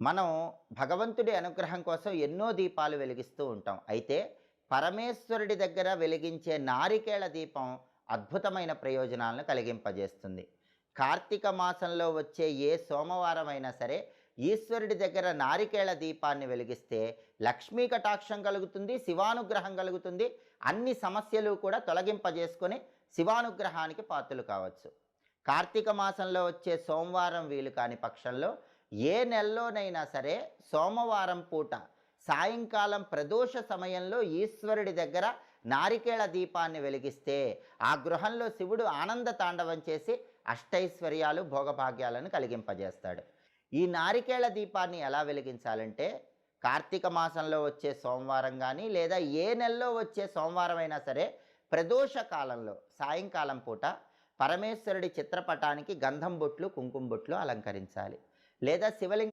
మనం భగవంతుడి అనుగ్రహం కోసం ఎన్నో దీపాలు వెలిగిస్తూ ఉంటాం. అయితే పరమేశ్వరుడి దగ్గర వెలిగించే నారికేళ దీపం అద్భుతమైన ప్రయోజనాలను కలిగింపజేస్తుంది. కార్తీక మాసంలో వచ్చే ఏ సోమవారం అయినా సరే ఈశ్వరుడి దగ్గర నారికేళ దీపాన్ని వెలిగిస్తే లక్ష్మీ కటాక్షం కలుగుతుంది, శివానుగ్రహం కలుగుతుంది. అన్ని సమస్యలు కూడా తొలగింపజేసుకొని శివానుగ్రహానికి పాత్రలు కావచ్చు. కార్తీక మాసంలో వచ్చే సోమవారం వీలు కాని పక్షంలో ఏ నెలలోనైనా సరే సోమవారం పూట సాయంకాలం ప్రదోష సమయంలో ఈశ్వరుడి దగ్గర నారికేళ దీపాన్ని వెలిగిస్తే ఆ గృహంలో శివుడు ఆనంద తాండవం చేసి అష్టైశ్వర్యాలు భోగభాగ్యాలను కలిగింపజేస్తాడు. ఈ నారికేళ దీపాన్ని ఎలా వెలిగించాలంటే కార్తీక మాసంలో వచ్చే సోమవారం కానీ లేదా ఏ నెలలో వచ్చే సోమవారం అయినా సరే ప్రదోష కాలంలో సాయంకాలం పూట పరమేశ్వరుడి చిత్రపటానికి గంధం బొట్లు కుంకుమ బొట్లు అలంకరించాలి. లేదా శివలింగ